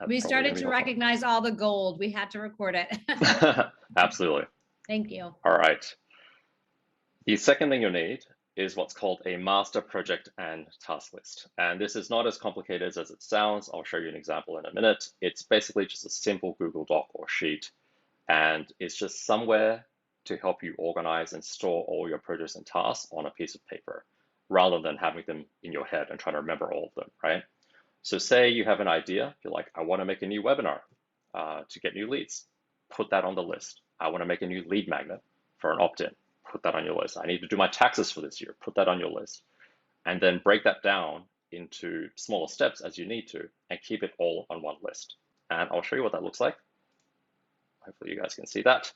We probably started gonna be to more fun. recognize all the gold. We had to record it. Absolutely. Thank you. All right. The second thing you'll need is what's called a master project and task list. And this is not as complicated as it sounds. I'll show you an example in a minute. It's basically just a simple Google Doc or sheet, and it's just somewhere to help you organize and store all your projects and tasks on a piece of paper, rather than having them in your head and trying to remember all of them, right? So say you have an idea, you're like, I want to make a new webinar to get new leads. Put that on the list. I want to make a new lead magnet for an opt-in. Put that on your list. I need to do my taxes for this year. Put that on your list. And then break that down into smaller steps as you need to and keep it all on one list. And I'll show you what that looks like. Hopefully you guys can see that.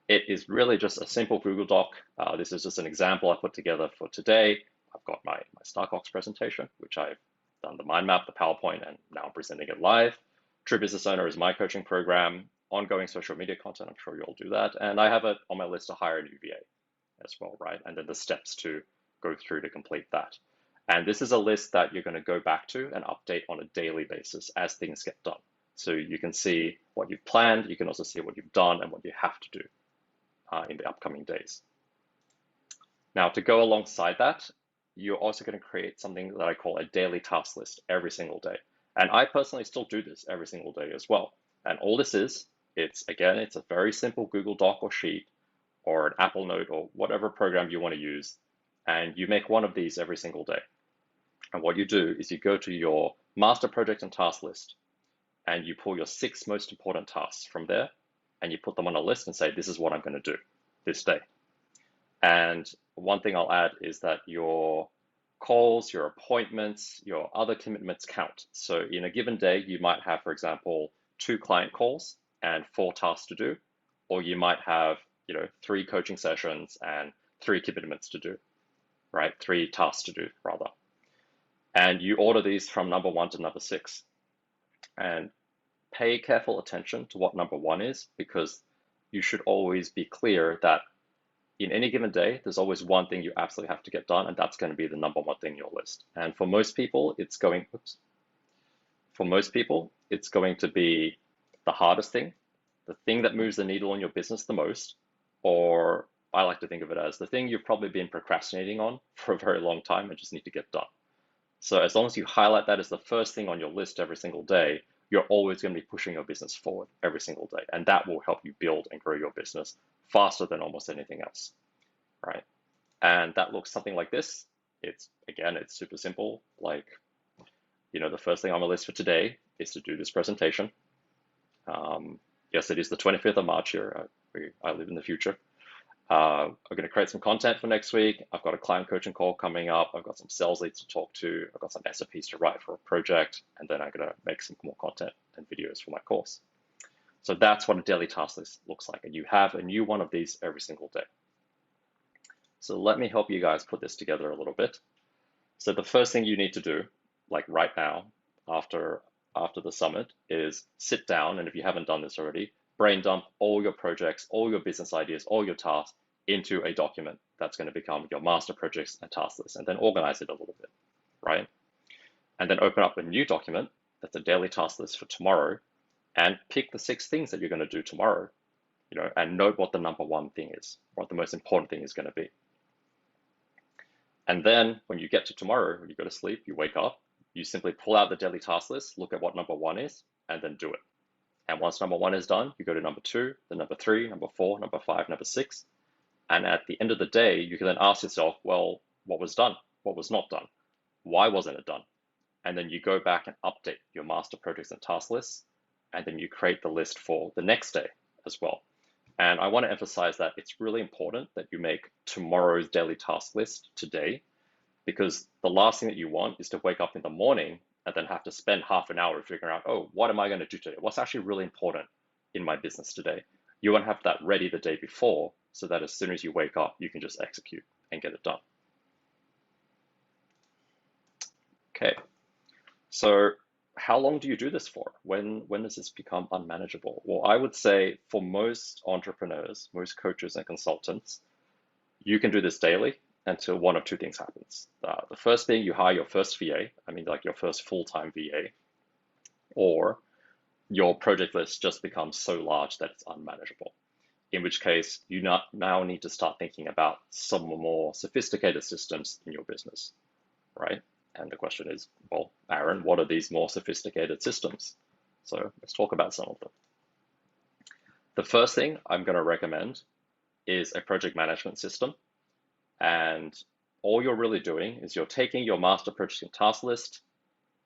It is really just a simple Google Doc. This is just an example I put together for today. I've got my Starcox presentation, which I've done the mind map, the PowerPoint, and now I'm presenting it live. True Business Owner is my coaching program. Ongoing social media content, I'm sure you all do that. And I have it on my list to hire a new VA as well, right? And then the steps to go through to complete that. And this is a list that you're going to go back to and update on a daily basis as things get done. So you can see what you've planned, you can also see what you've done and what you have to do in the upcoming days. Now, to go alongside that, you're also going to create something that I call a daily task list every single day. And I personally still do this every single day as well. And all this is, it's a very simple Google Doc or sheet or an Apple Note or whatever program you want to use. And you make one of these every single day. And what you do is you go to your master project and task list and you pull your 6 most important tasks from there and you put them on a list and say, this is what I'm going to do this day. And one thing I'll add is that your calls, your appointments, your other commitments count. So in a given day, you might have, for example, 2 client calls and 4 tasks to do, or you might have, 3 coaching sessions and 3 commitments to do, right? 3 tasks to do rather. And you order these from number 1 to number 6. And pay careful attention to what number 1 is, because you should always be clear that in any given day, there's always one thing you absolutely have to get done, and that's going to be the number 1 thing in your list. And for most people, it's going to be the hardest thing, the thing that moves the needle on your business the most, or I like to think of it as the thing you've probably been procrastinating on for a very long time and just need to get done. So as long as you highlight that as the first thing on your list every single day, you're always going to be pushing your business forward every single day. And that will help you build and grow your business faster than almost anything else, right? And that looks something like this. It's super simple. Like, the first thing on my list for today is to do this presentation. Yes, it is the 25th of March here. I live in the future. I'm going to create some content for next week. I've got a client coaching call coming up. I've got some sales leads to talk to. I've got some SOPs to write for a project. And then I'm going to make some more content and videos for my course. So that's what a daily task list looks like. And you have a new one of these every single day. So let me help you guys put this together a little bit. So the first thing you need to do, like right now, after the summit, is sit down. And if you haven't done this already, brain dump all your projects, all your business ideas, all your tasks into a document that's going to become your master projects and task list, and then organize it a little bit, right? And then open up a new document that's a daily task list for tomorrow, and pick the 6 things that you're going to do tomorrow, and note what the number 1 thing is, what the most important thing is going to be. And then when you get to tomorrow, when you go to sleep, you wake up, you simply pull out the daily task list, look at what number 1 is, and then do it. And once number 1 is done, you go to number 2, then number 3, number 4, number 5, number 6. And at the end of the day, you can then ask yourself, well, what was done? What was not done? Why wasn't it done? And then you go back and update your master projects and task lists, and then you create the list for the next day as well. And I want to emphasize that it's really important that you make tomorrow's daily task list today, because the last thing that you want is to wake up in the morning and then have to spend half an hour figuring out, oh, what am I going to do today? What's actually really important in my business today? You want to have that ready the day before so that as soon as you wake up, you can just execute and get it done. Okay, so how long do you do this for? When does this become unmanageable? Well, I would say for most entrepreneurs, most coaches and consultants, you can do this daily until one of 2 things happens. The first being you hire your first VA, like your first full-time VA, or your project list just becomes so large that it's unmanageable. In which case, you now need to start thinking about some more sophisticated systems in your business, right? And the question is, well, Aaron, what are these more sophisticated systems? So let's talk about some of them. The first thing I'm going to recommend is a project management system. And all you're really doing is you're taking your master project and task list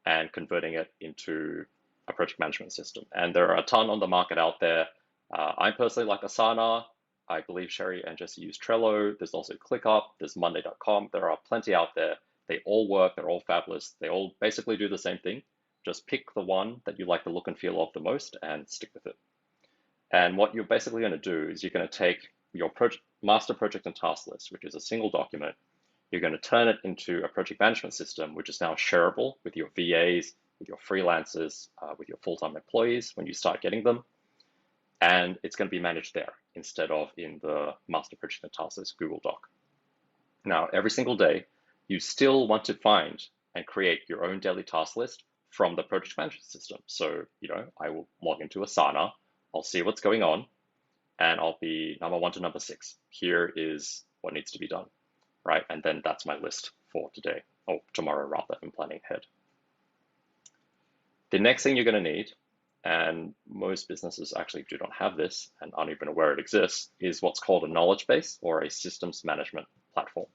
and converting it into a project management system. And there are a ton on the market out there. I personally like Asana. I believe Sherry and Jesse use Trello. There's also ClickUp. There's Monday.com. There are plenty out there. They all work. They're all fabulous. They all basically do the same thing. Just pick the one that you like the look and feel of the most and stick with it. And what you're basically going to do is you're going to take your master project and task list, which is a single document. You're going to turn it into a project management system, which is now shareable with your VAs, with your freelancers, with your full-time employees when you start getting them. And it's going to be managed there instead of in the master project and task list Google Doc. Now, every single day, you still want to find and create your own daily task list from the project management system. So, I will log into Asana, I'll see what's going on, and I'll be number 1 to number 6. Here is what needs to be done, right? And then that's my list for today, or tomorrow rather, I'm planning ahead. The next thing you're going to need, and most businesses actually do not have this and aren't even aware it exists, is what's called a knowledge base or a systems management platform.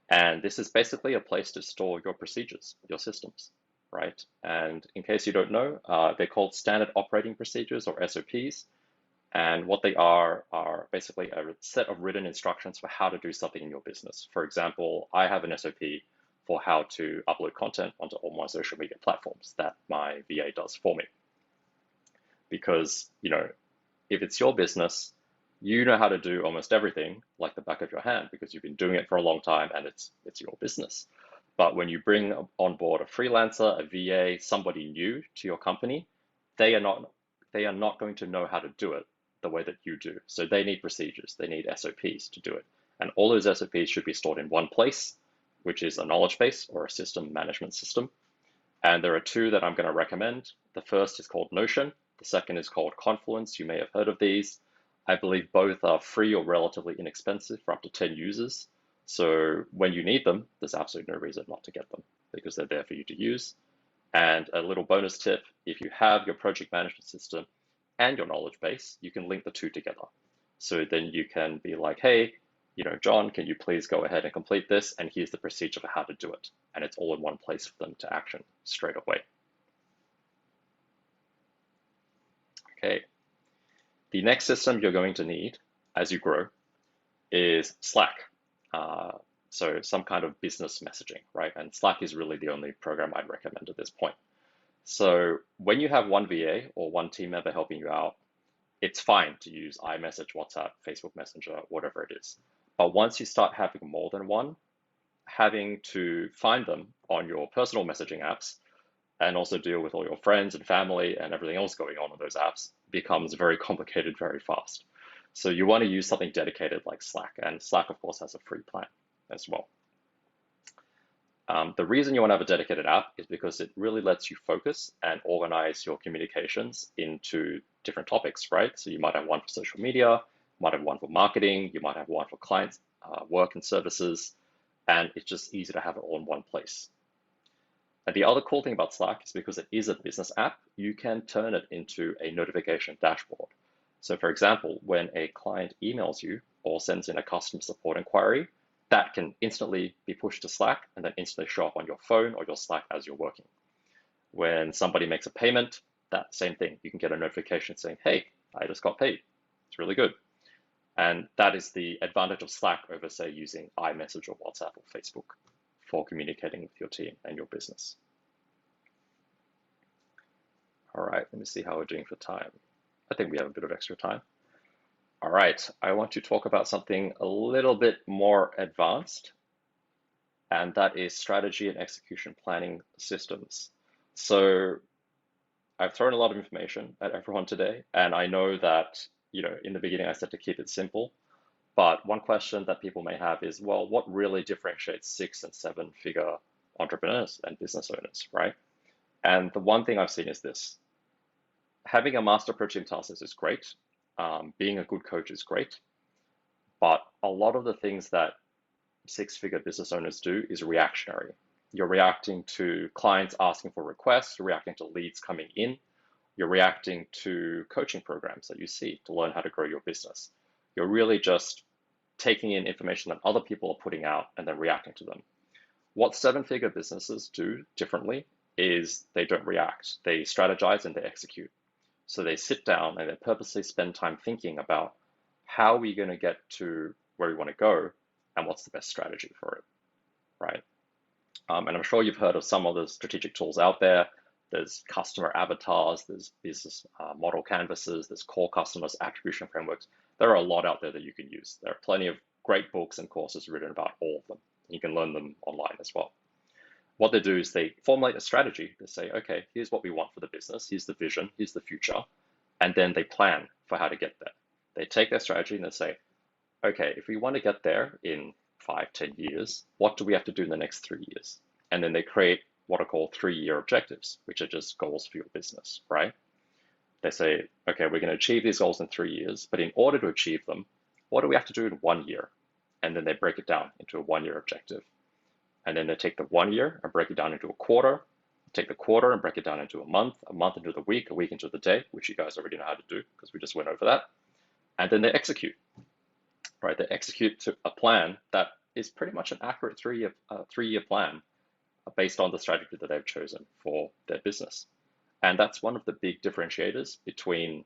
And this is basically a place to store your procedures, your systems, right? And in case you don't know, they're called standard operating procedures or SOPs. And what they are basically a set of written instructions for how to do something in your business. For example, I have an SOP for how to upload content onto all my social media platforms that my VA does for me. Because, if it's your business, you know how to do almost everything like the back of your hand because you've been doing it for a long time and it's your business. But when you bring on board a freelancer, a VA, somebody new to your company, they are not going to know how to do it the way that you do. So they need procedures, they need SOPs to do it. And all those SOPs should be stored in one place, which is a knowledge base or a system management system. And there are 2 that I'm going to recommend. The first is called Notion. The second is called Confluence. You may have heard of these. I believe both are free or relatively inexpensive for up to 10 users. So when you need them, there's absolutely no reason not to get them because they're there for you to use. And a little bonus tip, if you have your project management system and your knowledge base, you can link the 2 together. So then you can be like, hey, John, can you please go ahead and complete this? And here's the procedure for how to do it. And it's all in one place for them to action straight away. Okay. The next system you're going to need as you grow is Slack. So some kind of business messaging, right? And Slack is really the only program I'd recommend at this point. So when you have one VA or one team member helping you out, it's fine to use iMessage, WhatsApp, Facebook Messenger, whatever it is. But once you start having more than one, having to find them on your personal messaging apps and also deal with all your friends and family and everything else going on those apps becomes very complicated very fast. So you want to use something dedicated like Slack, and Slack, of course, has a free plan as well. The reason you want to have a dedicated app is because it really lets you focus and organize your communications into different topics, right? So you might have one for social media, you might have one for marketing, you might have one for clients, work and services, and it's just easy to have it all in one place. And the other cool thing about Slack is because it is a business app, you can turn it into a notification dashboard. So for example, when a client emails you or sends in a customer support inquiry, that can instantly be pushed to Slack and then instantly show up on your phone or your Slack as you're working. When somebody makes a payment, that same thing. You can get a notification saying, hey, I just got paid. It's really good. And that is the advantage of Slack over, say, using iMessage or WhatsApp or Facebook for communicating with your team and your business. All right, let me see how we're doing for time. I think we have a bit of extra time. All right, I want to talk about something a little bit more advanced, and that is strategy and execution planning systems. So I've thrown a lot of information at everyone today, and I know that, in the beginning I said to keep it simple, but one question that people may have is, well, what really differentiates 6- and 7-figure entrepreneurs and business owners, right? And the one thing I've seen is this. having a master project and task list is great. Being a good coach is great, but a lot of the things that six-figure business owners do is reactionary. You're reacting to clients asking for requests, you're reacting to leads coming in, you're reacting to coaching programs that you see to learn how to grow your business. You're really just taking in information that other people are putting out and then reacting to them. What seven-figure businesses do differently is they don't react. They strategize and they execute. So they sit down and they purposely spend time thinking about how are we going to get to where we want to go and what's the best strategy for it, right? And I'm sure you've heard of some of the strategic tools out there. There's customer avatars, there's business model canvases, there's core customers, attribution frameworks. There are a lot out there that you can use. There are plenty of great books and courses written about all of them. You can learn them online as well. What they do is they formulate a strategy. They say, okay, here's what we want for the business. Here's the vision. Here's the future. And then they plan for how to get there. They take their strategy and they say, okay, if we want to get there in 5, 10 years, what do we have to do in the next 3 years? And then they create what are called 3-year objectives, which are just goals for your business, right? They say, okay, we're going to achieve these goals in 3 years, but in order to achieve them, what do we have to do in 1 year? And then they break it down into a 1-year objective. And then they take the 1 year and break it down into a quarter, take the quarter and break it down into a month into the week, a week into the day, which you guys already know how to do because we just went over that. And then they execute, right? They execute to a plan that is pretty much an accurate three-year plan based on the strategy that they've chosen for their business. And that's one of the big differentiators between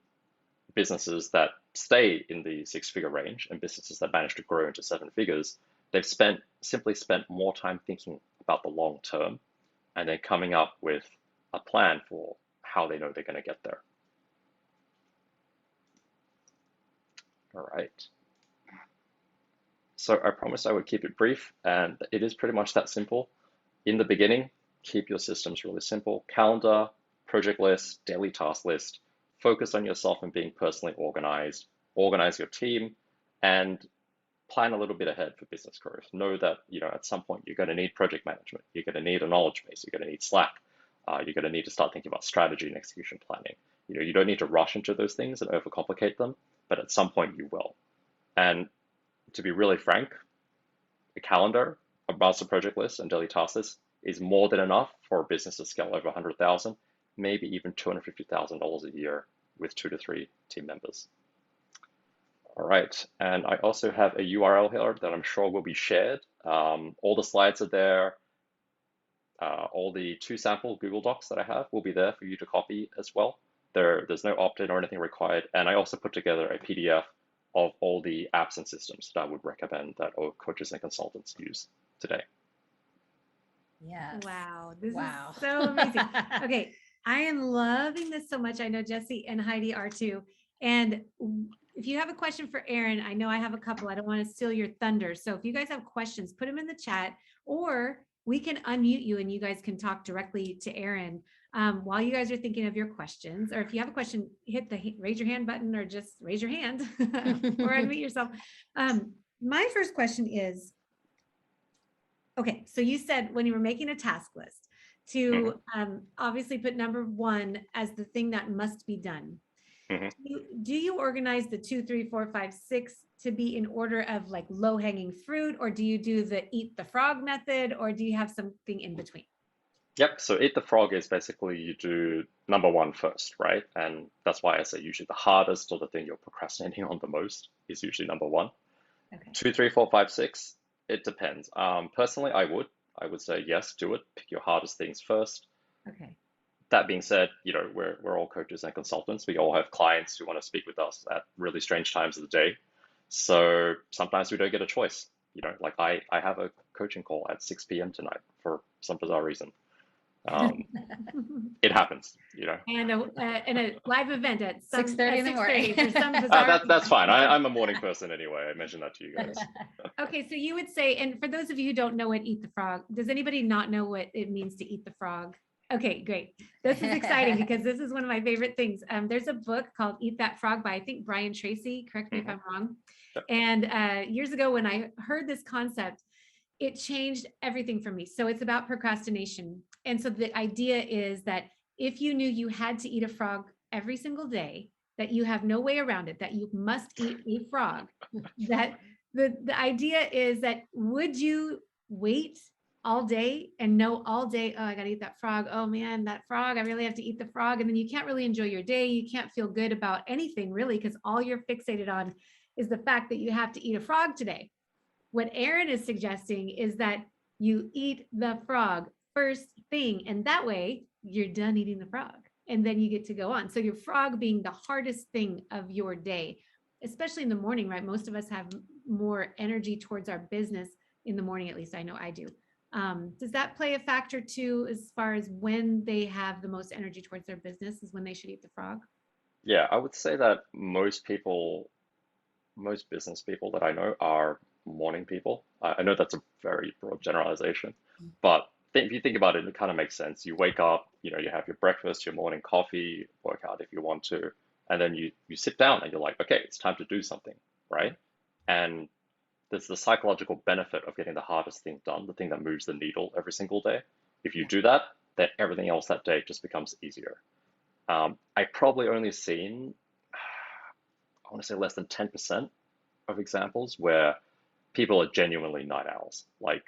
businesses that stay in the six-figure range and businesses that manage to grow into 7 figures. They've simply spent more time thinking about the long term and then coming up with a plan for how they know they're going to get there. All right. So I promised I would keep it brief, and it is pretty much that simple. In the beginning, keep your systems really simple. Calendar, project list, daily task list. Focus on yourself and being personally organized. Organize your team and plan a little bit ahead for business growth. Know that, at some point you're going to need project management. You're going to need a knowledge base. You're going to need Slack. You're going to need to start thinking about strategy and execution planning. You don't need to rush into those things and overcomplicate them, but at some point you will. And to be really frank, a calendar, a master project list, and daily task list is more than enough for a business to scale over 100,000, maybe even $250,000 a year with 2 to 3 team members. All right, and I also have a URL here that I'm sure will be shared. All the slides are there. All the 2 sample Google Docs that I have will be there for you to copy as well. There's no opt-in or anything required. And I also put together a PDF of all the apps and systems that I would recommend that all coaches and consultants use today. Yes. Wow. This Wow. is so amazing. Okay. I am loving this so much. I know Jesse and Heidi are too. And if you have a question for Aaron, I know I have a couple. I don't want to steal your thunder. So if you guys have questions, put them in the chat, or we can unmute you and you guys can talk directly to Aaron while you guys are thinking of your questions. Or if you have a question, hit the raise your hand button or just raise your hand or unmute yourself. My first question is, okay, so you said when you were making a task list to obviously put number 1 as the thing that must be done. Do you organize the 2, 3, 4, 5, 6 to be in order of like low hanging fruit, or do you do the eat the frog method, or do you have something in between? Yep, so eat the frog is basically you do number 1 first, right? And that's why I say usually the hardest or the thing you're procrastinating on the most is usually number 1. Okay. 2, 3, 4, 5, 6, it depends. Personally, I would say yes, do it. Pick your hardest things first. Okay. That being said, we're all coaches and consultants. We all have clients who want to speak with us at really strange times of the day. So sometimes we don't get a choice. Like I have a coaching call at 6 p.m. tonight for some bizarre reason. It happens, And a live event at 6:30 in the morning. for some bizarre. That's fine. I'm a morning person anyway. I mentioned that to you guys. Okay, so you would say, and for those of you who don't know what eat the frog, does anybody not know what it means to eat the frog? Okay, great. This is exciting because this is one of my favorite things. There's a book called Eat That Frog by, I think, Brian Tracy. Correct me if I'm wrong. Yep. And years ago when I heard this concept, it changed everything for me. So it's about procrastination. And so the idea is that if you knew you had to eat a frog every single day, that you have no way around it, that you must eat a frog, that the idea is that would you wait all day and know all day, oh, I got to eat that frog. Oh man, that frog, I really have to eat the frog. And then you can't really enjoy your day. You can't feel good about anything really, because all you're fixated on is the fact that you have to eat a frog today. What Erin is suggesting is that you eat the frog first thing, and that way you're done eating the frog and then you get to go on. So your frog being the hardest thing of your day, especially in the morning, right? Most of us have more energy towards our business in the morning, at least I know I do. Does that play a factor too, as far as when they have the most energy towards their business is when they should eat the frog? Yeah, I would say that most business people that I know are morning people. I know that's a very broad generalization, but if you think about it, it kind of makes sense. You wake up, you have your breakfast, your morning coffee, work out if you want to, and then you sit down and you're like, okay, it's time to do something, right? And there's the psychological benefit of getting the hardest thing done, the thing that moves the needle every single day. If you do that, then everything else that day just becomes easier. I probably only seen, I want to say less than 10% of examples where people are genuinely night owls. Like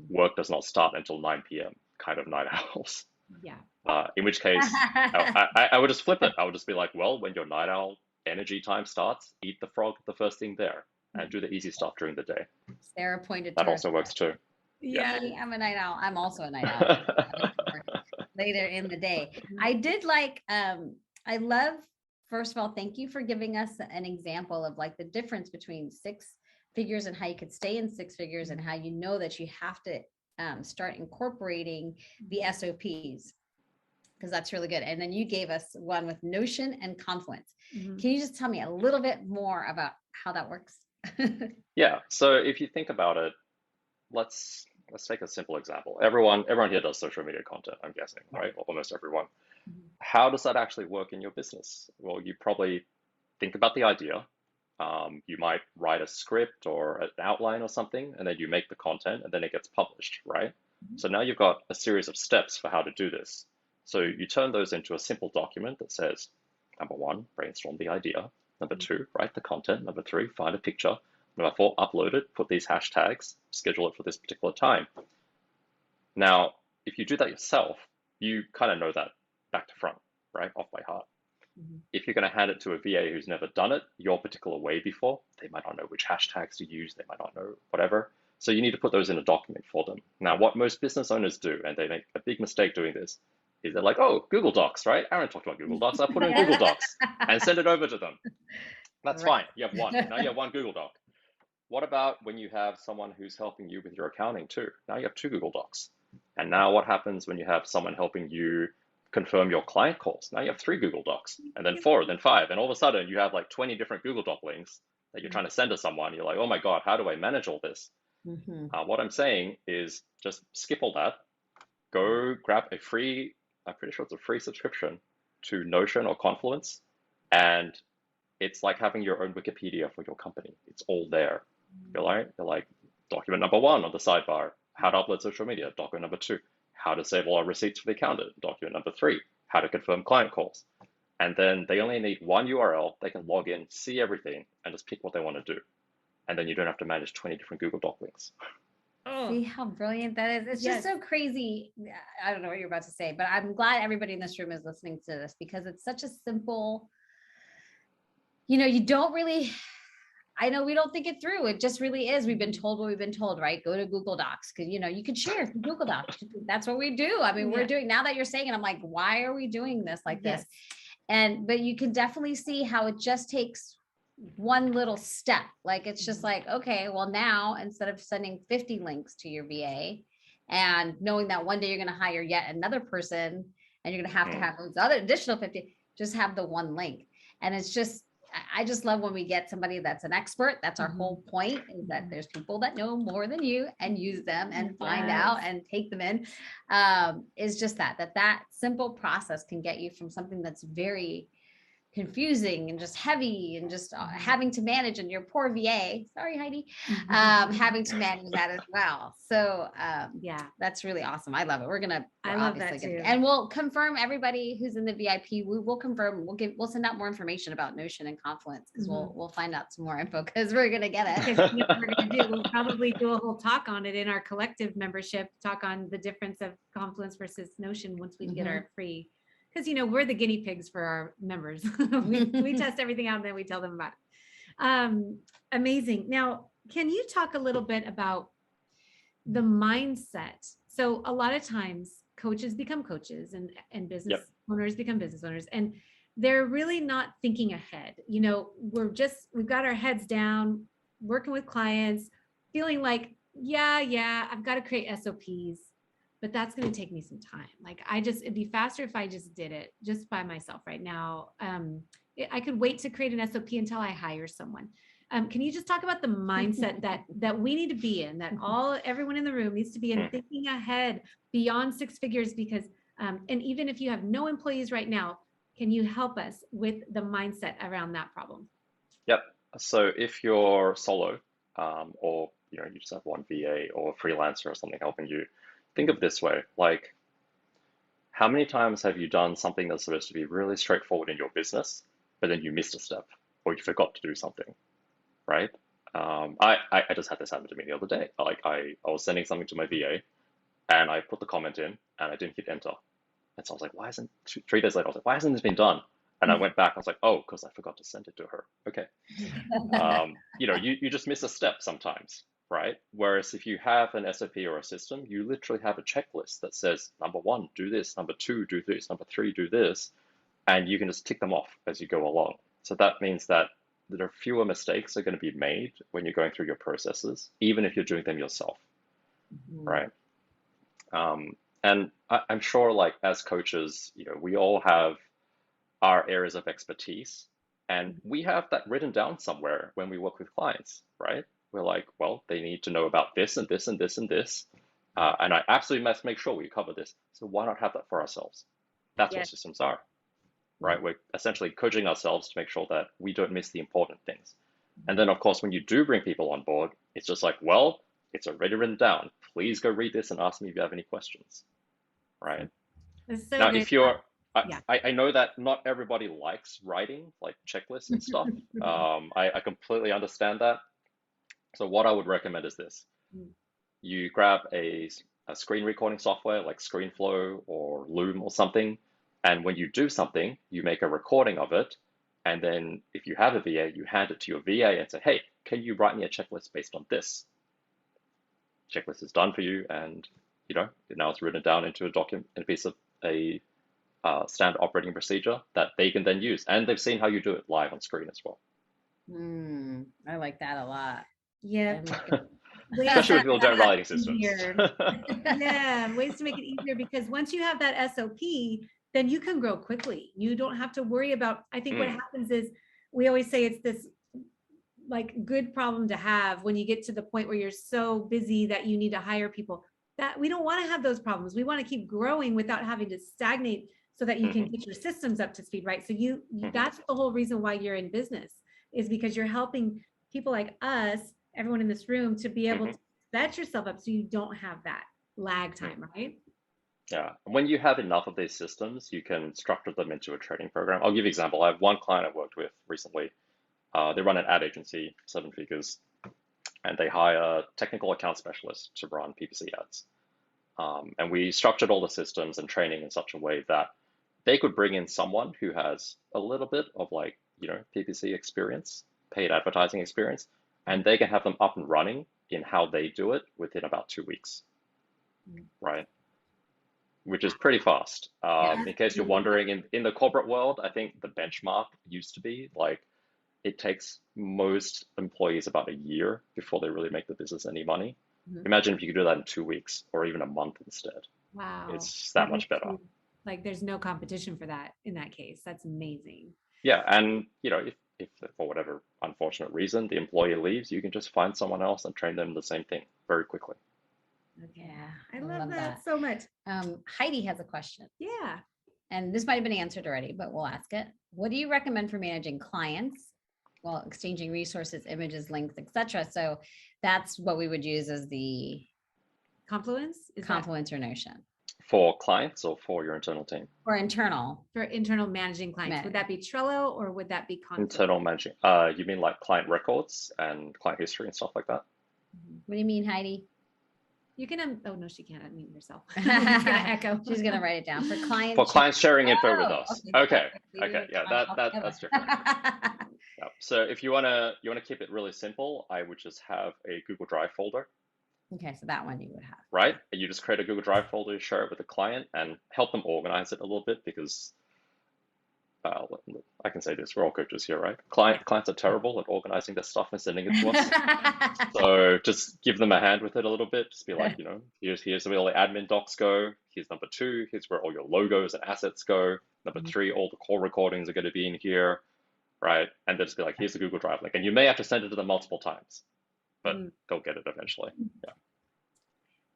work does not start until 9 p.m. kind of night owls. Yeah. In which case, I would just flip it. I would just be like, well, when your night owl energy time starts, eat the frog the first thing there and do the easy stuff during the day. Sarah pointed That to also works too. Yeah. I'm a night owl. I'm also a night owl. Later in the day. I did like, I love, first of all, thank you for giving us an example of like the difference between six figures and how you could stay in six figures and how you know that you have to start incorporating the SOPs, because that's really good. And then you gave us one with Notion and Confluence. Mhm. Can you just tell me a little bit more about how that works? Yeah. So if you think about it, let's take a simple example. Everyone here does social media content, I'm guessing, right? Well, almost everyone. How does that actually work in your business? Well, you probably think about the idea. You might write a script or an outline or something, and then you make the content, and then it gets published, right? So now you've got a series of steps for how to do this. So you turn those into a simple document that says, number one, brainstorm the idea. Number two, write the content. Number three, find a picture. Number four, upload it, put these hashtags, schedule it for this particular time. Now, if you do that yourself, you kind of know that back to front, right? Off by heart. If you're going to hand it to a VA who's never done it your particular way before, they might not know which hashtags to use, they might not know whatever. So you need to put those in a document for them. Now, what most business owners do, and they make a big mistake doing this, is they're like, oh, Google Docs, right? Aaron talked about Google Docs. I put it in Google Docs and send it over to them. That's fine. You have one. Now you have one Google Doc. What about when you have someone who's helping you with your accounting too? Now you have two Google Docs. And now what happens when you have someone helping you confirm your client calls? Now you have three Google Docs, and then four, then five, and all of a sudden you have like 20 different Google Doc links that you're trying to send to someone. You're like, oh my God, how do I manage all this? What I'm saying is just skip all that. Go grab a free, I'm pretty sure it's a free subscription to Notion or Confluence, and it's like having your own Wikipedia for your company. It's all there. You're like document number one on the sidebar, how to upload social media. Document number two, how to save all our receipts for the accountant. Document number three, how to confirm client calls. And then they only need one URL. They can log in, see everything, and just pick what they want to do. And then you don't have to manage 20 different Google Doc links. See how brilliant that is. It's just so crazy. I don't know what you're about to say, but I'm glad everybody in this room is listening to this, because it's such a simple, you don't really, I know we don't think it through. It just really is. We've been told what we've been told, right? Go to Google Docs, because you can share Google Docs. That's what we do. I mean, we're doing, now that you're saying it, I'm like, why are we doing this like this? But you can definitely see how it just takes one little step. Like, it's just like, okay, well now, instead of sending 50 links to your VA and knowing that one day you're going to hire yet another person and you're going to have those other additional 50, just have the one link. And it's just, I just love when we get somebody that's an expert. That's our whole point, is that there's people that know more than you and use them and find out and take them in. Is just that simple process can get you from something that's very confusing and just heavy and just having to manage, and your poor VA, sorry Heidi, having to manage that as well. So yeah, that's really awesome. I love it. I love that too. And we'll confirm everybody who's in the VIP. We will confirm. We'll send out more information about Notion and Confluence, because we'll find out some more info, because we're gonna get it. Because you know what we're gonna do, we'll probably do a whole talk on it in our collective membership, talk on the difference of Confluence versus Notion once we get our free. Because, you know, we're the guinea pigs for our members. we test everything out and then we tell them about it. Amazing. Now, can you talk a little bit about the mindset? So a lot of times coaches become coaches and business owners become business owners, and they're really not thinking ahead. You know, we've got our heads down, working with clients, feeling like, yeah, I've got to create SOPs. But that's going to take me some time. Like it'd be faster if I just did it just by myself right now. I could wait to create an SOP until I hire someone. Can you just talk about the mindset that we need to be in, that everyone in the room needs to be in, thinking ahead beyond six figures? Because, and even if you have no employees right now, can you help us with the mindset around that problem? Yep. So if you're solo, or you just have one VA or a freelancer or something helping you, think of it this way, like, how many times have you done something that's supposed to be really straightforward in your business, but then you missed a step or you forgot to do something, right? I just had this happen to me the other day. Like I was sending something to my VA and I put the comment in and I didn't hit enter. And so I was like, 3 days later, I was like, why hasn't this been done? And I went back, I was like, oh, because I forgot to send it to her. Okay. You just miss a step sometimes, right? Whereas if you have an SOP or a system, you literally have a checklist that says, number 1, do this, number 2, do this, number 3, do this, and you can just tick them off as you go along. So that means that there are fewer mistakes are going to be made when you're going through your processes, even if you're doing them yourself, right? And I'm sure, like, as coaches, we all have our areas of expertise, and we have that written down somewhere when we work with clients, right? We're like, well, they need to know about this and this and this and this. And I absolutely must make sure we cover this. So why not have that for ourselves? That's what systems are, right? We're essentially coaching ourselves to make sure that we don't miss the important things. And then, of course, when you do bring people on board, it's just like, well, it's already written down. Please go read this and ask me if you have any questions, right? So now, if you're, I know that not everybody likes writing like checklists and stuff. I completely understand that. So what I would recommend is this. You grab a screen recording software like ScreenFlow or Loom or something. And when you do something, you make a recording of it. And then if you have a VA, you hand it to your VA and say, hey, can you write me a checklist based on this? Checklist is done for you. And, now it's written down into a document, a piece of a standard operating procedure that they can then use. And they've seen how you do it live on screen as well. I like that a lot. Yeah. Especially with people don't writing systems. Yeah, ways to make it easier, because once you have that SOP, then you can grow quickly. You don't have to worry about, I think what happens is, we always say it's this like good problem to have when you get to the point where you're so busy that you need to hire people. That we don't want to have those problems. We want to keep growing without having to stagnate, so that you can get your systems up to speed, right? So that's the whole reason why you're in business, is because you're helping people like us, everyone in this room, to be able to set yourself up so you don't have that lag time, right? Yeah. When you have enough of these systems, you can structure them into a training program. I'll give you an example. I have one client I worked with recently. They run an ad agency, 7 figures, and they hire technical account specialists to run PPC ads. And we structured all the systems and training in such a way that they could bring in someone who has a little bit of PPC experience, paid advertising experience, and they can have them up and running in how they do it within about 2 weeks, right? Which is pretty fast. In case you're wondering, in the corporate world, I think the benchmark used to be like, it takes most employees about a year before they really make the business any money. Imagine if you could do that in 2 weeks or even a month instead. Wow. It's that much better. Like there's no competition for that in that case. That's amazing. Yeah. And, if for whatever unfortunate reason the employee leaves, you can just find someone else and train them the same thing very quickly. Yeah, I love that so much. Heidi has a question. Yeah. and this might have been answered already, but we'll ask it. What do you recommend for managing clients while exchanging resources, images, links, etc.? So that's what we would use as the Confluence? Confluence or Notion. For clients or for your internal team? For internal. For internal managing clients. Would that be Trello or would that be Confluence? Internal managing. You mean like client records and client history and stuff like that? What do you mean, Heidi? You can, oh no, she can't unmute herself. It's gonna echo. She's gonna write it down for clients. For clients sharing info with us. Okay. Yeah, that's different. Yeah. So if you wanna keep it really simple, I would just have a Google Drive folder. Okay, so that one you would have. Right? And you just create a Google Drive folder, share it with the client, and help them organize it a little bit because I can say this, we're all coaches here, right? Clients are terrible at organizing their stuff and sending it to us. So just give them a hand with it a little bit. Just be like, here's where all the admin docs go. Here's number 2. Here's where all your logos and assets go. Number 3, all the call recordings are going to be in here, right? And they'll just be like, here's the Google Drive link. And you may have to send it to them multiple times, but they'll get it eventually. Yeah.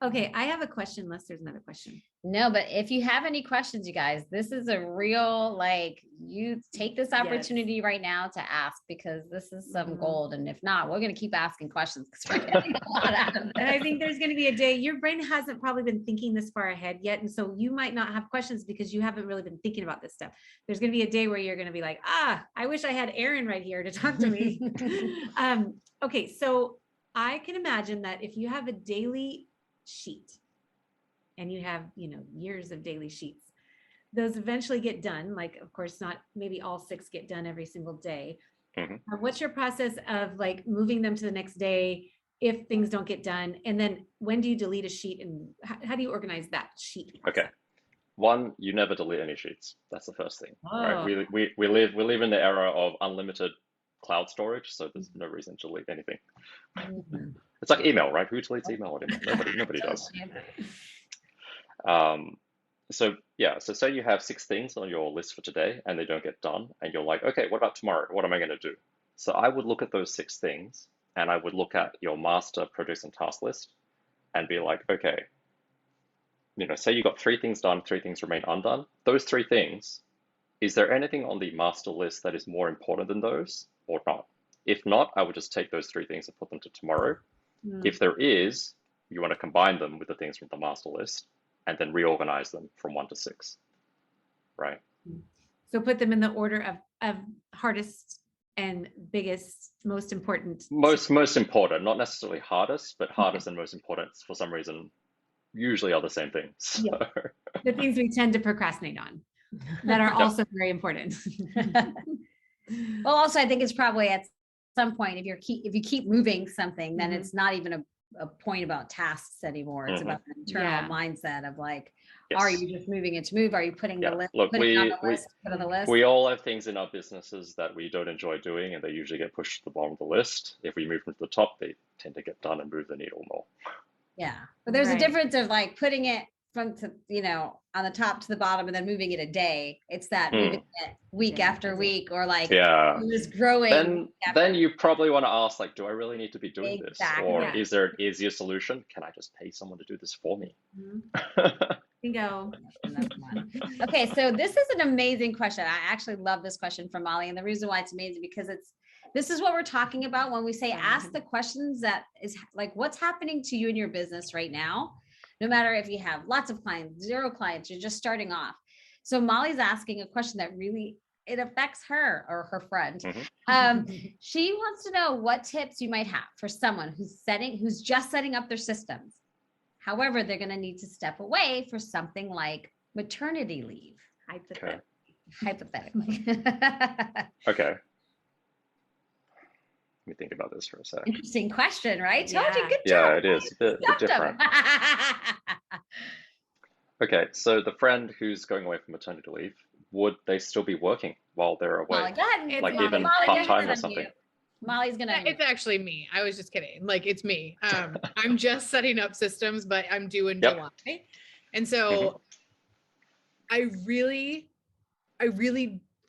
Okay, I have a question unless there's another question. No, but if you have any questions, you guys, this is a real, like, you take this opportunity right now to ask, because this is some gold. And if not, we're going to keep asking questions because we're getting a lot out of it. And I think there's going to be a day, your brain hasn't probably been thinking this far ahead yet. And so you might not have questions because you haven't really been thinking about this stuff. There's going to be a day where you're going to be like, I wish I had Erin right here to talk to me. Okay, so I can imagine that if you have a daily sheet and you have years of daily sheets, those eventually get done. Like, of course, not maybe all 6 get done every single day. What's your process of like moving them to the next day if things don't get done? And then when do you delete a sheet, and how do you organize that sheet? Okay. One, you never delete any sheets. That's the first thing. Right? We live in the era of unlimited cloud storage, so there's no reason to delete anything. It's like email, right? Who deletes email anymore? Nobody does. So say you have 6 things on your list for today and they don't get done, and you're like, okay, what about tomorrow? What am I going to do? So I would look at those 6 things, and I would look at your master projects and task list and be like, okay, say you got 3 things done, 3 things remain undone. Those 3 things, is there anything on the master list that is more important than those or not? If not, I would just take those 3 things and put them to tomorrow. If there is, you want to combine them with the things from the master list and then reorganize them from 1 to 6, right? So put them in the order of hardest and biggest, most important. Most important, not necessarily hardest, but hardest and most important for some reason usually are the same things. So. Yeah. The things we tend to procrastinate on that are also very important. Well, also, I think it's probably at some point, if you keep moving something, then it's not even a point about tasks anymore. It's about the internal mindset of like, are you just moving it to move? Are you putting the list, put on the list? We all have things in our businesses that we don't enjoy doing, and they usually get pushed to the bottom of the list. If we move them to the top, they tend to get done and move the needle more. Yeah, but there's a difference of like putting it from on the top to the bottom and then moving it a day. It's that moving it week after week, or like just growing. Then you probably want to ask, like, do I really need to be doing this? Or is there an easier solution? Can I just pay someone to do this for me? Bingo. Okay, so this is an amazing question. I actually love this question from Molly, and the reason why it's amazing because this is what we're talking about when we say ask the questions that is like, what's happening to you in your business right now? No matter if you have lots of clients, 0 clients, you're just starting off. So Molly's asking a question that really, it affects her or her friend. She wants to know what tips you might have for someone who's just setting up their systems. However, they're going to need to step away for something like maternity leave. Hypothetically. Okay. Let me think about this for a sec. Interesting question, right? Told you, good job. Yeah, it is a bit different. Okay, so the friend who's going away for maternity leave, would they still be working while they're away? Molly, go ahead. Like even part-time or something? Molly's gonna. It's actually me. I was just kidding. Like, it's me. I'm just setting up systems, but I'm due in July, and so I really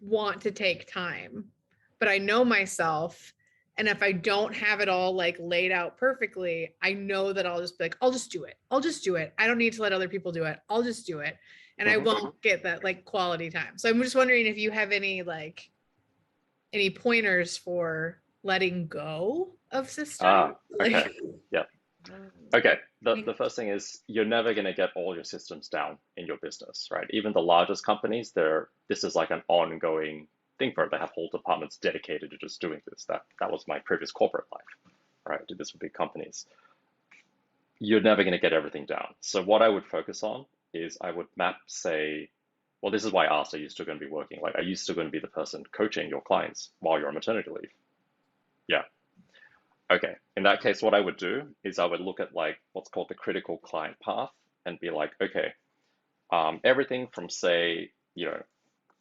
want to take time, but I know myself. And if I don't have it all like laid out perfectly, I know that I'll just be like, I'll just do it. I don't need to let other people do it. I'll just do it. and I won't get that like quality time. So I'm just wondering if you have any any pointers for letting go of systems. Okay. Yeah. Okay. The first thing is you're never going to get all your systems down in your business, right? Even the largest companies, this is like an ongoing thing for them. They have whole departments dedicated to just doing this. That was my previous corporate life, right? I did this with big companies. You're never going to get everything down. So what I would focus on is I would map, say, well, this is why I asked, are you still going to be working? Like, are you still going to be the person coaching your clients while you're on maternity leave? Yeah. Okay. In that case, what I would do is I would look at like what's called the critical client path and be like, okay, everything from say,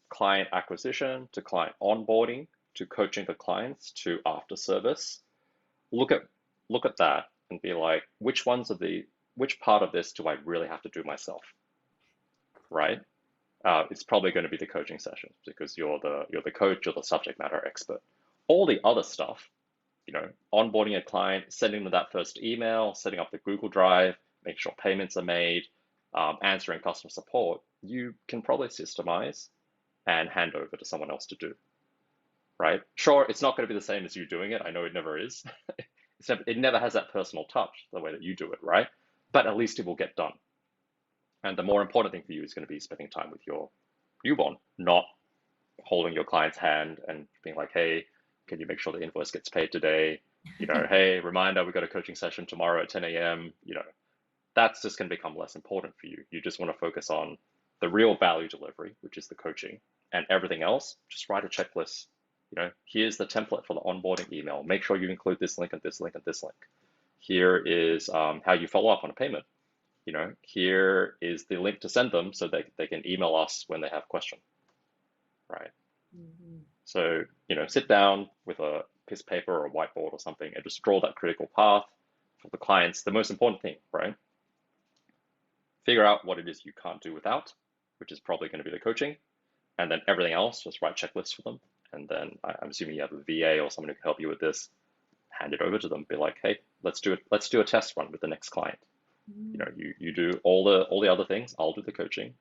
client acquisition to client onboarding to coaching the clients to after service. Look at that and be like, which part of this do I really have to do myself? Right? It's probably going to be the coaching sessions because you're the coach, you're the subject matter expert. All the other stuff, onboarding a client, sending them that first email, setting up the Google Drive, make sure payments are made, answering customer support, you can probably systemize and hand over to someone else to do, right? Sure, it's not going to be the same as you doing it. I know it never is. It never has that personal touch the way that you do it, right? But at least it will get done. And the more important thing for you is going to be spending time with your newborn, not holding your client's hand and being like, hey, can you make sure the invoice gets paid today? Hey, reminder, we've got a coaching session tomorrow at 10 a.m. That's just going to become less important for you. You just want to focus on the real value delivery, which is the coaching, and everything else, just write a checklist. Here's the template for the onboarding email. Make sure you include this link and this link and this link. Here is how you follow up on a payment. Here is the link to send them so they can email us when they have a question, right? Mm-hmm. So, sit down with a piece of paper or a whiteboard or something and just draw that critical path for the clients. The most important thing, right? Figure out what it is you can't do without, which is probably going to be the coaching, and then everything else, just write checklists for them. And then I'm assuming you have a VA or someone who can help you with this, hand it over to them, be like, hey, let's do a test run with the next client. You do all the other things, I'll do the coaching,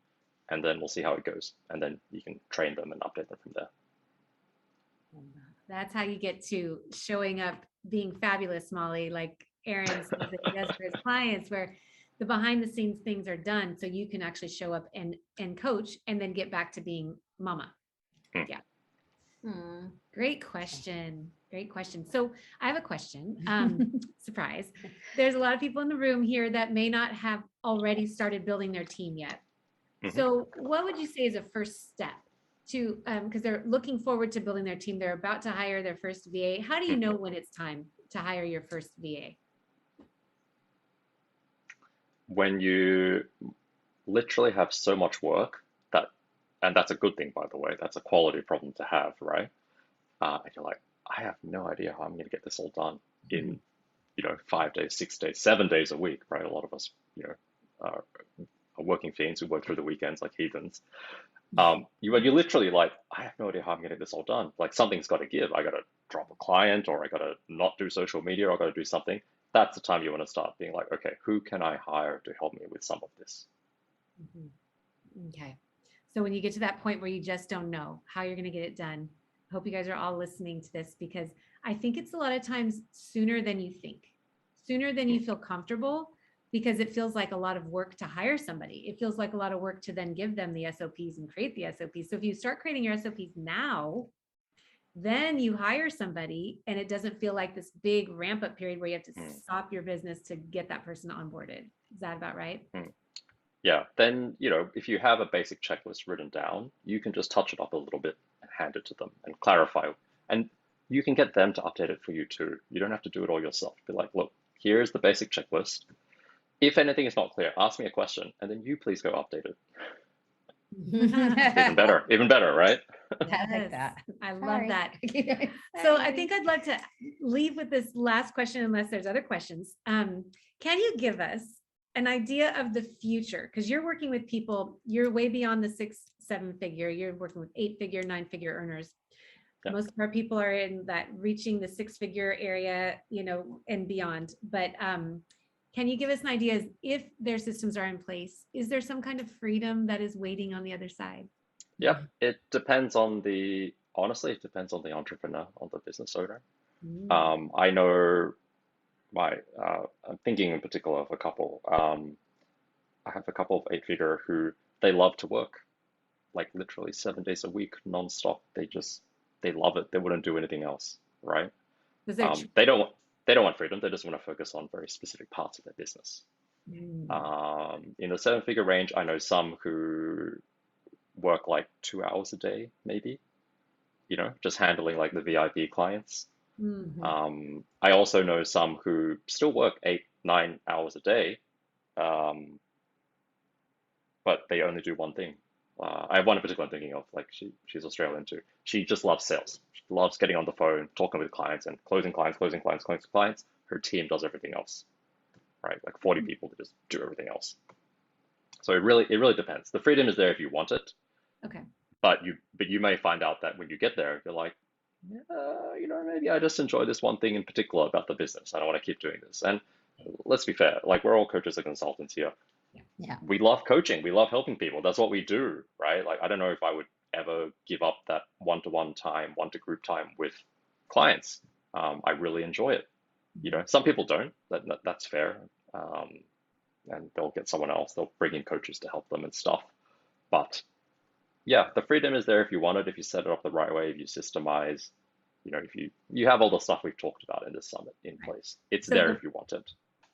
and then we'll see how it goes. And then you can train them and update them from there. That's how you get to showing up, being fabulous, Molly, like Aaron says that he does for his clients, where the behind the scenes things are done so you can actually show up and coach and then get back to being mama. Yeah. Great question. Great question. So I have a question. Surprise. There's a lot of people in the room here that may not have already started building their team yet. So what would you say is a first step to, because they're looking forward to building their team. They're about to hire their first VA. How do you know when it's time to hire your first VA? When you literally have so much work and that's a good thing, by the way, that's a quality problem to have, right? And you're like, I have no idea how I'm going to get this all done in, 5 days, 6 days, 7 days a week, right? A lot of us, are working fiends who work through the weekends like heathens. You're literally like, I have no idea how I'm going to get this all done. Like something's got to give. I got to drop a client, or I got to not do social media, or I got to do something. That's the time you want to start being like, okay, who can I hire to help me with some of this? Okay. So when you get to that point where you just don't know how you're going to get it done, I hope you guys are all listening to this, because I think it's a lot of times sooner than you think, sooner than you feel comfortable, because it feels like a lot of work to hire somebody. It feels like a lot of work to then give them the SOPs and create the SOPs. So if you start creating your SOPs now, then you hire somebody and it doesn't feel like this big ramp up period where you have to stop your business to get that person onboarded. Is that about right? Yeah. Then, if you have a basic checklist written down, you can just touch it up a little bit and hand it to them and clarify. And you can get them to update it for you too. You don't have to do it all yourself. Be like, look, here's the basic checklist. If anything is not clear, ask me a question and then you please go update it. Even better, right? I like that. I love that. So I think I'd like to leave with this last question, unless there's other questions. Can you give us an idea of the future? Because you're working with people, you're way beyond the 6-7 figure, you're working with 8-figure, 9-figure earners. Yeah. Most of our people are in that reaching the 6-figure area, and beyond. But can you give us an idea if their systems are in place, is there some kind of freedom that is waiting on the other side? Yep, it depends on honestly, it depends on the entrepreneur, on the business owner. I know I'm thinking in particular of a couple. I have a couple of eight-figure who they love to work, like literally 7 days a week, nonstop. They love it. They wouldn't do anything else, right? They don't want freedom. They just want to focus on very specific parts of their business. In the seven-figure range, I know some who work like 2 hours a day, maybe, just handling like the VIP clients. I also know some who still work 8-9 hours a day, but they only do one thing. I have one in particular I'm thinking of, like she's Australian too. She just loves sales. She loves getting on the phone, talking with clients and closing clients. Her team does everything else, right? Like 40 people to just do everything else. So it really depends. The freedom is there if you want it. Okay. But you may find out that when you get there, you're like, maybe I just enjoy this one thing in particular about the business. I don't want to keep doing this. And let's be fair, like we're all coaches and consultants here. Yeah. We love coaching. We love helping people. That's what we do, right? Like, I don't know if I would ever give up that one-to-one time, one-to-group time with clients. I really enjoy it. Some people don't. That's fair. And they'll get someone else. They'll bring in coaches to help them and stuff. But yeah, the freedom is there if you want it, if you set it up the right way, if you systemize, if you have all the stuff we've talked about in this summit in place. It's there if you want it.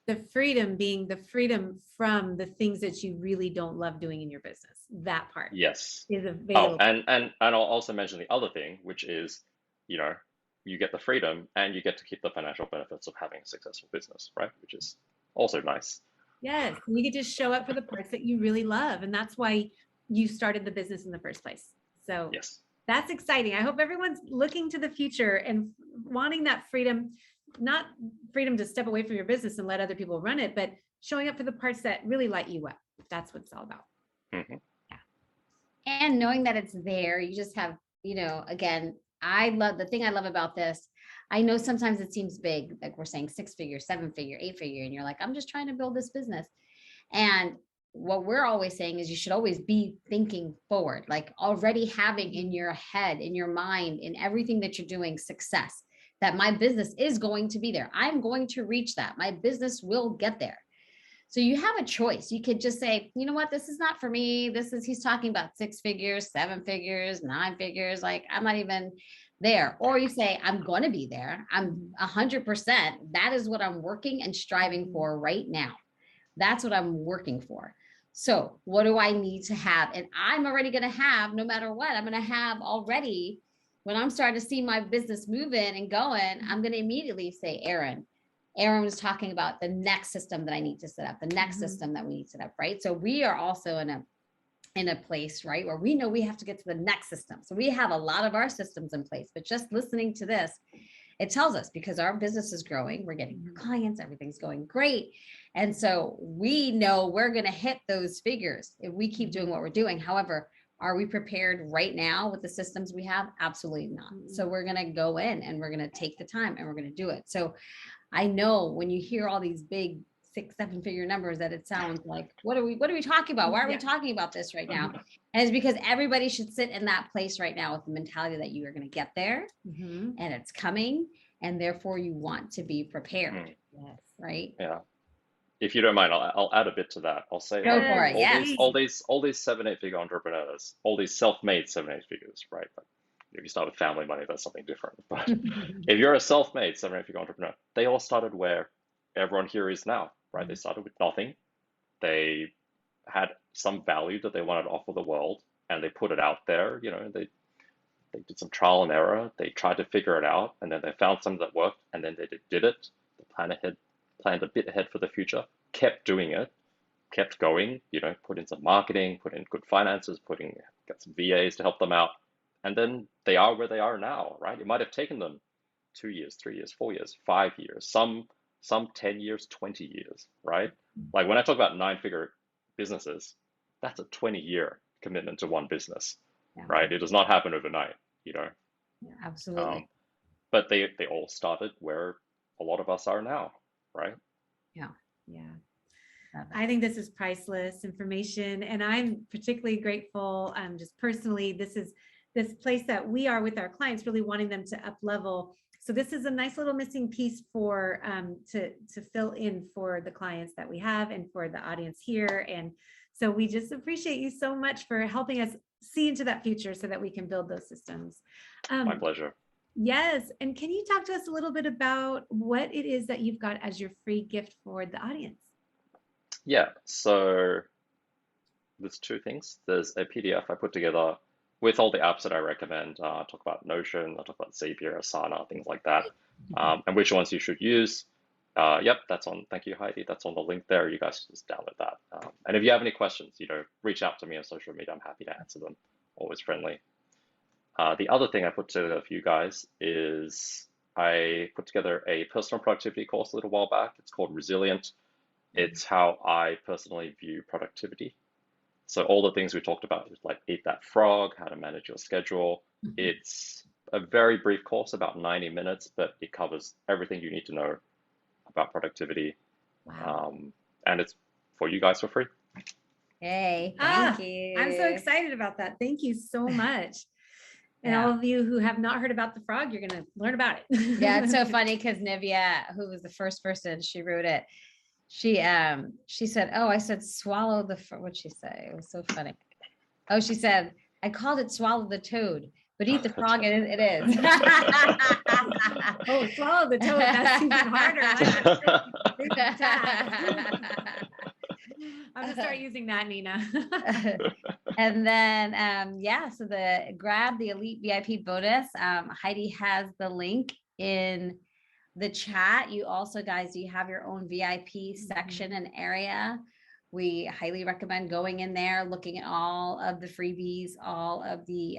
The freedom being the freedom from the things that you really don't love doing in your business. That part. Yes. Is available. Oh, and I'll also mention the other thing, which is, you get the freedom and you get to keep the financial benefits of having a successful business, right? Which is also nice. Yes. You get to show up for the parts that you really love. And that's why you started the business in the first place. So yes, that's exciting. I hope everyone's looking to the future and wanting that freedom, not freedom to step away from your business and let other people run it, but showing up for the parts that really light you up. That's what it's all about. Mm-hmm. Yeah. And knowing that it's there, you just have, again, the thing I love about this. I know sometimes it seems big, like we're saying 6-figure, 7-figure, 8-figure, and you're like, I'm just trying to build this business. And what we're always saying is you should always be thinking forward, like already having in your head, in your mind, in everything that you're doing, success, that my business is going to be there. I'm going to reach that. My business will get there. So you have a choice. You could just say, you know what, this is not for me. He's talking about 6 figures, 7 figures, 9 figures. Like I'm not even there. Or you say, I'm going to be there. I'm 100%. That is what I'm working and striving for right now. That's what I'm working for. So what do I need to have? And I'm already going to have, no matter what, I'm going to have already, when I'm starting to see my business moving and going, I'm going to immediately say, Aaron was talking about the next system that I need to set up, the next system that we need to set up, right? So we are also in a place, right, where we know we have to get to the next system. So we have a lot of our systems in place, but just listening to this, it tells us because our business is growing, we're getting more clients, everything's going great. And so we know we're going to hit those figures if we keep doing what we're doing. However, are we prepared right now with the systems we have? Absolutely not. So we're going to go in and we're going to take the time and we're going to do it. So I know when you hear all these big 6-7 figure numbers that it sounds like, what are we talking about? Why are we talking about this right now? And it's because everybody should sit in that place right now with the mentality that you are going to get there and it's coming and therefore you want to be prepared. Yes. Right. Yeah. If you don't mind, I'll add a bit to that. I'll say go for it. Yes. All these 7-8 figure entrepreneurs, all these self-made 7-8 figures, right? Like, if you start with family money, that's something different. But if you're a self-made 7-8 figure entrepreneur, they all started where everyone here is now, right? They started with nothing. They had some value that they wanted to offer the world, and they put it out there. They did some trial and error. They tried to figure it out, and then they found something that worked, and then they did it. They planned a bit ahead for the future, kept doing it, kept going, put in some marketing, put in good finances, got some VAs to help them out. And then they are where they are now, right? It might have taken them 2 years, 3 years, 4 years, 5 years, some 10 years, 20 years, right? Like when I talk about 9-figure businesses, that's a 20-year commitment to one business, right? It does not happen overnight, Yeah, absolutely. But they all started where a lot of us are now, right? Yeah. Yeah. Love it. I think this is priceless information, and I'm particularly grateful. Just personally, this place that we are with our clients, really wanting them to up level. So this is a nice little missing piece for to fill in for the clients that we have and for the audience here. And so we just appreciate you so much for helping us see into that future so that we can build those systems. My pleasure. Yes, and can you talk to us a little bit about what it is that you've got as your free gift for the audience? Yeah, so there's two things. There's a PDF I put together with all the apps that I recommend. I talk about Notion, I talk about Zapier, Asana, things like that, and which ones you should use. Yep, that's on. Thank you, Heidi. That's on the link there. You guys just download that. And if you have any questions, reach out to me on social media. I'm happy to answer them. Always friendly. The other thing I put together for you guys is I put together a personal productivity course a little while back. It's called Resilient. It's how I personally view productivity. So all the things we talked about, like eat that frog, how to manage your schedule. It's a very brief course, about 90 minutes, but it covers everything you need to know about productivity. Wow. And it's for you guys for free. Hey, thank you. I'm so excited about that. Thank you so much. And Yeah. all of you who have not heard about the frog, you're going to learn about it. Yeah, it's so funny because Nivea, who was the first person, she wrote it. She said, "Oh, I said swallow the what'd she say?" It was so funny. Oh, she said, "I called it swallow the toad, but eat the frog, and it is." Oh, swallow the toad. That's even harder. I'm gonna start using that, Nina. And then yeah, so grab the Elite VIP bonus. Heidi has the link in the chat. You also, guys, you have your own VIP section and area. We highly recommend going in there, looking at all of the freebies, all of the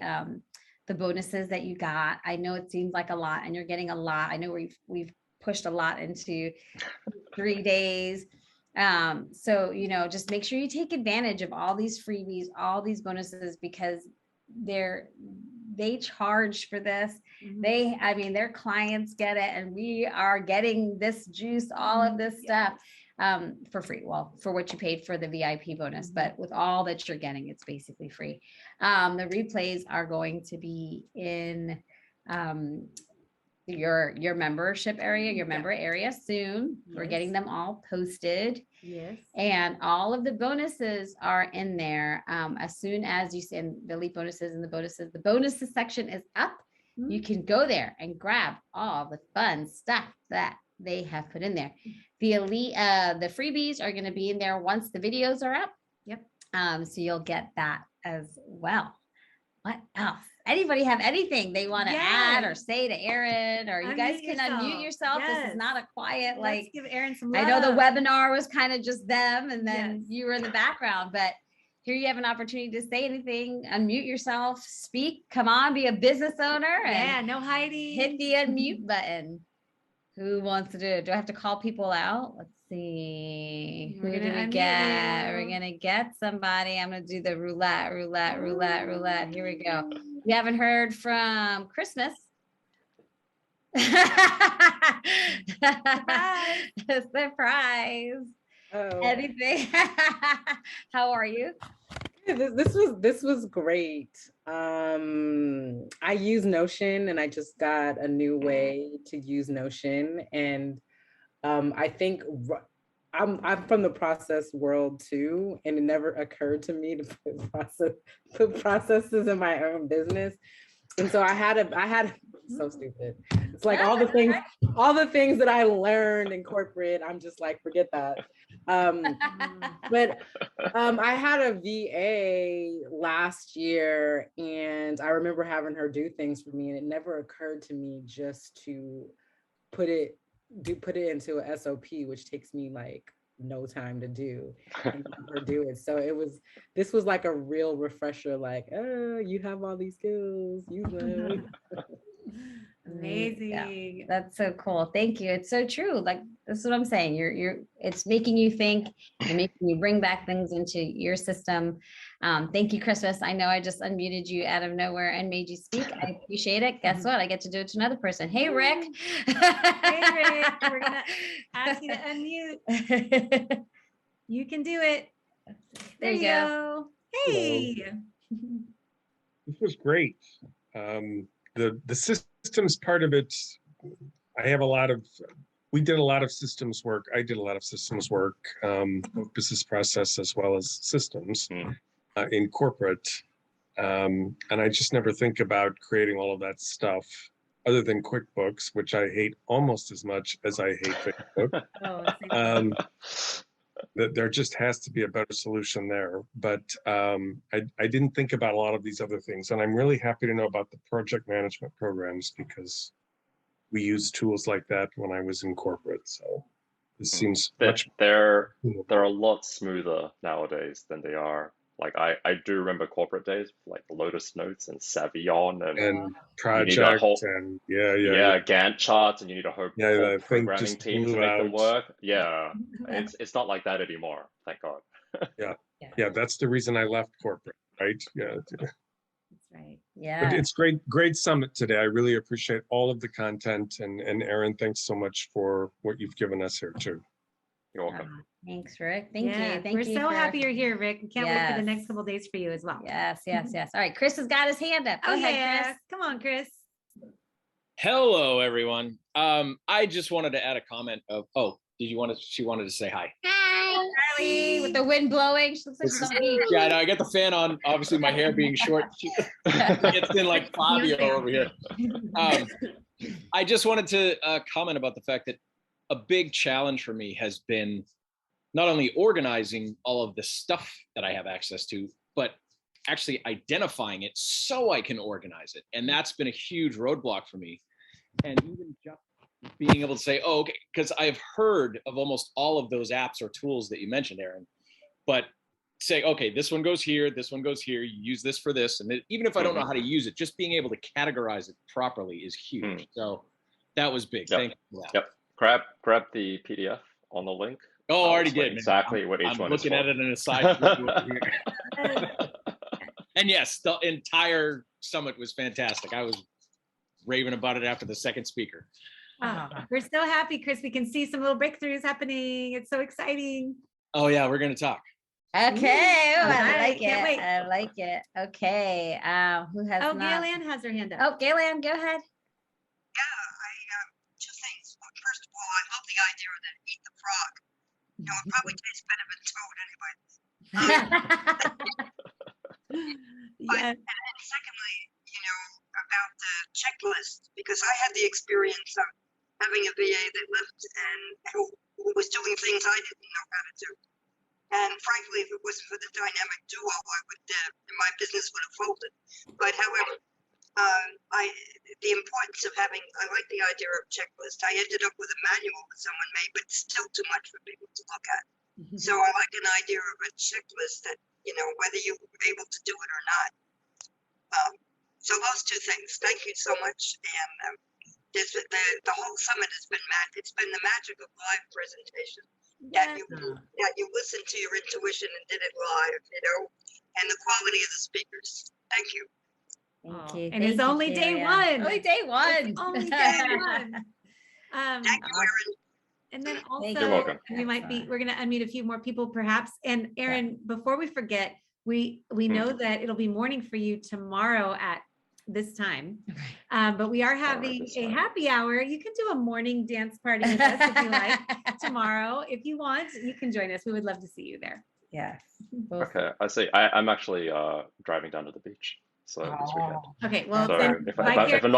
bonuses that you got. I know it seems like a lot, and you're getting a lot. I know we've pushed a lot into 3 days. So just make sure you take advantage of all these freebies, all these bonuses, because they charge for this. Their clients get it, and we are getting this juice, all of this stuff for free. Well, for what you paid for the VIP bonus, but with all that you're getting, it's basically free. The replays are going to be in your membership area, your member area soon. Yes. We're getting them all posted. Yes. And all of the bonuses are in there. As soon as you send the elite bonuses and the bonuses section is up. You can go there and grab all the fun stuff that they have put in there. The elite, the freebies are going to be in there once the videos are up. Yep. So you'll get that as well. What else? Anybody have anything they want to add or say to Erin, or you guys can unmute yourself. Yes. This is not a quiet, Let's give Erin some love. I know the webinar was kind of just them and then you were in the background, but here you have an opportunity to say anything, unmute yourself, speak, come on, be a business owner. And no hiding. Hit the unmute button. Who wants to do it? Do I have to call people out? Let's see. Who do we get? We're going to get somebody. I'm going to do the roulette. Here we go. We haven't heard from Christmas. Surprise. Oh. Anything? How are you? This was great. I use Notion, and I just got a new way to use Notion, and I think I'm from the process world too, and it never occurred to me to put processes in my own business. And so I had so stupid. It's like all the things that I learned in corporate, I'm just like, forget that. But I had a VA last year, and I remember having her do things for me, and it never occurred to me just to put it into a SOP, which takes me like no time to do, and have her do it. So this was like a real refresher, like, oh, you have all these skills, use them. Amazing. Yeah, that's so cool. Thank you. It's so true. Like, that's what I'm saying. It's making you think and making you bring back things into your system. Thank you, Christmas. I know I just unmuted you out of nowhere and made you speak. I appreciate it. Guess what? I get to do it to another person. Hey, Rick. Hey, Rick. We're gonna ask you to unmute. You can do it. There you go. Hey. This was great. The systems part of it, we did a lot of systems work. I did a lot of systems work, business process as well as systems in corporate. And I just never think about creating all of that stuff other than QuickBooks, which I hate almost as much as I hate Facebook. There just has to be a better solution there. But I didn't think about a lot of these other things. And I'm really happy to know about the project management programs because we used tools like that when I was in corporate. So this seems much. They're a lot smoother nowadays than they are. Like I do remember corporate days, like Lotus Notes and Savion and project and Gantt charts, and you need a whole programming team to make them work. Yeah, it's not like that anymore. Thank God. Yeah, that's the reason I left corporate, right? Yeah. That's right. Yeah. But it's great summit today. I really appreciate all of the content, and Erin, thanks so much for what you've given us here too. You're welcome. Thanks, Rick. Thank you. We're so happy you're here, Rick. We can't wait for the next couple of days for you as well. Yes. All right, Chris has got his hand up. Go ahead, Chris. Come on, Chris. Hello, everyone. I just wanted to add a comment of, she wanted to say hi. Hi, Charlie, with the wind blowing. She looks like she's on the beach. Yeah, no, I got the fan on, obviously my hair being short. She gets in like Fabio over here. I just wanted to comment about the fact that a big challenge for me has been not only organizing all of the stuff that I have access to, but actually identifying it so I can organize it. And that's been a huge roadblock for me. And even just being able to say, okay, because I've heard of almost all of those apps or tools that you mentioned, Erin, but say, okay, this one goes here, you use this for this. And even if I don't know how to use it, just being able to categorize it properly is huge. So that was big. Thank you for that. Yep. Grab the PDF on the link. Oh, already did. Exactly what each I'm one is. I'm looking at it in a side. And yes, the entire summit was fantastic. I was raving about it after the second speaker. Oh, we're so happy, Chris. We can see some little breakthroughs happening. It's so exciting. Oh yeah, we're going to talk. Okay. I like Can't it. wait. I like it. Okay. Who has Gaylan has her hand up. Oh, Gaylan, go ahead. Two things. First of all, I love the idea of that eat the frog. You know, it probably tastes better than toad anyway. And secondly, you know, about the checklist, because I had the experience of having a VA that left and who was doing things I didn't know how to do. And frankly, if it wasn't for the dynamic duo, my business would have folded. But however, the importance of having, I like the idea of checklist. I ended up with a manual that someone made, but still too much for people to look at. So I like an idea of a checklist that, you know, whether you were able to do it or not. So those two things. Thank you so much. And the whole summit has been it's been the magic of live presentation. That you listened to your intuition and did it live, you know, and the quality of the speakers. Thank you. Thank you. And it's only day one. Only day one. Only day one. Thank you, Erin. And then You're welcome. we're going to unmute a few more people perhaps. And Erin, before we forget, we know that it'll be morning for you tomorrow at this time. But we are having a happy hour. You can do a morning dance party with us if you like tomorrow. If you want, you can join us. We would love to see you there. Yes. Okay, I see. I'm actually driving down to the beach. So this weekend. Okay, well, So then if I'm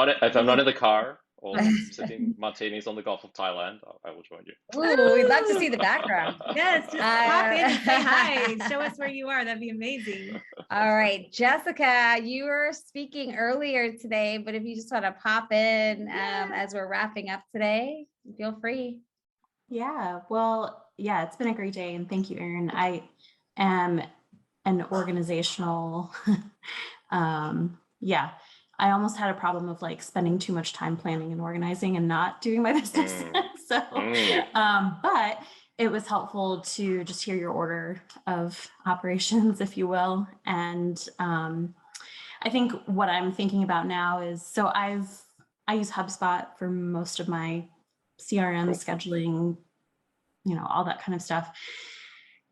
not in the car or sipping martinis on the Gulf of Thailand, I will join you. Ooh, we'd love to see the background. Yes, just pop in and say hi. Show us where you are. That'd be amazing. All right, Jessica, you were speaking earlier today, but if you just want to pop in as we're wrapping up today, feel free. Yeah, well, yeah, it's been a great day, and thank you, Erin. I am an organizational I almost had a problem of like spending too much time planning and organizing and not doing my business. So, but it was helpful to just hear your order of operations, if you will. And I think what I'm thinking about now is, so I use HubSpot for most of my CRM scheduling, you know, all that kind of stuff.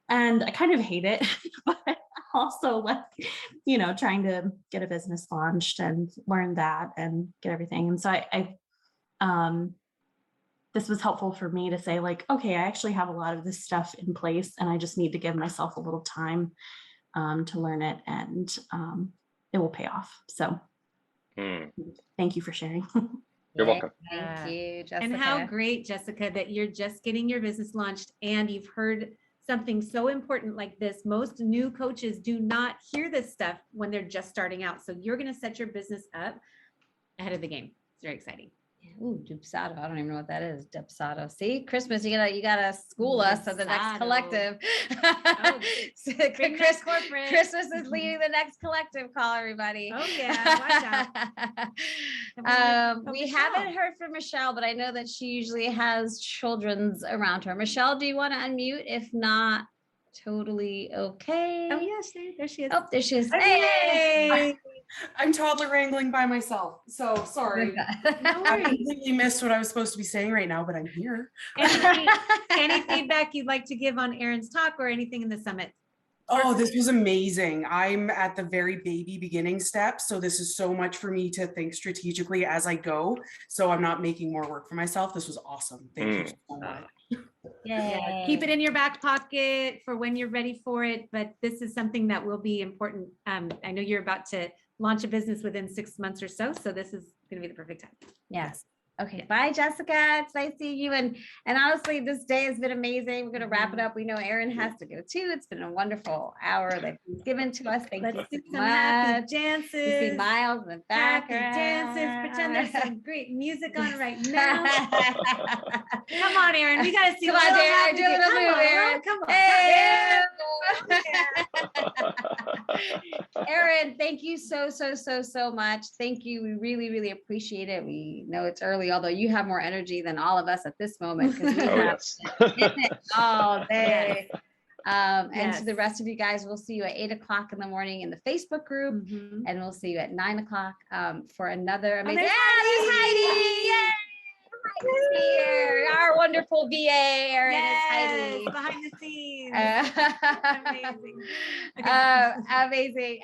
And I kind of hate it, but also like, you know, trying to get a business launched and learn that and get everything. And so this was helpful for me to say like, okay, I actually have a lot of this stuff in place and I just need to give myself a little time to learn it, and it will pay off. So thank you for sharing. You're welcome. Thank you, Jessica. And how great, Jessica, that you're just getting your business launched and you've heard something so important like this. Most new coaches do not hear this stuff when they're just starting out. So you're going to set your business up ahead of the game. It's very exciting. Ooh, Dupsado. I don't even know what that is. Dupsado. See, Christmas, you gotta school us at the next Dupsado. collective. Oh, bring that corporate. Christmas is leading the next collective call, everybody. Oh yeah, watch out. We haven't heard from Michelle, but I know that she usually has children's around her. Michelle, do you want to unmute? If not, totally okay. Oh yes, there she is. Oh, there she is. Hey! I'm toddler wrangling by myself, so sorry. No I worries. completely missed what I was supposed to be saying right now, but I'm here. Any feedback you'd like to give on Erin's talk or anything in the summit? Oh, this was amazing. I'm at the very baby beginning steps, so this is so much for me to think strategically as I go, so I'm not making more work for myself. This was awesome. Thank you so much. Yeah, keep it in your back pocket for when you're ready for it, but this is something that will be important. I know you're about to launch a business within 6 months or so, so this is going to be the perfect time. Yes. Okay. Bye, Jessica. It's nice seeing you. And honestly, this day has been amazing. We're going to wrap it up. We know Erin has to go too. It's been a wonderful hour that you've given to us. Thank Let's you do so some happy much. dances. You see Miles in the Happy background. dances. Pretend there's some great music on right now. Come on, Erin. We got to see. Come on, Erin. Do a little move, Erin. Come on. Hey, Erin, thank you so much. Thank you. We really appreciate it. We know it's early, although you have more energy than all of us at this moment because we have it all day. And to the rest of you guys, we'll see you at 8 o'clock in the morning in the Facebook group, and we'll see you at 9 o'clock for another amazing. There's Heidi! Yay! Heidi's here. Our wonderful VA, Erin is Heidi. Behind the scenes. Amazing. Amazing.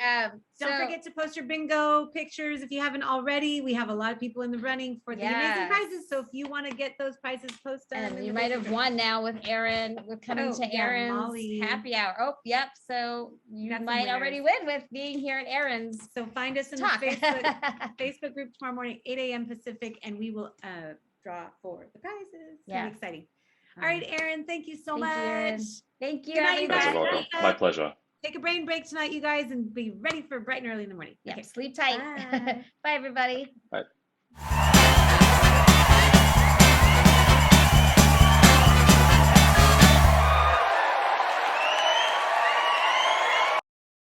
Don't forget to post your bingo pictures if you haven't already. We have a lot of people in the running for the amazing prizes. So if you want to get those prizes posted, and you might have won now with Erin. We're coming to Erin's happy hour. Oh, yep. So you might already win with being here at Erin's. So find us in the Facebook group tomorrow morning, 8 a.m. Pacific, and we will draw for the prizes. Yeah, exciting. All right, Erin, thank you so much. Thank you. Good night, you guys. My pleasure. Take a brain break tonight, you guys, and be ready for bright and early in the morning. Yeah, sleep tight. Bye, everybody. Bye.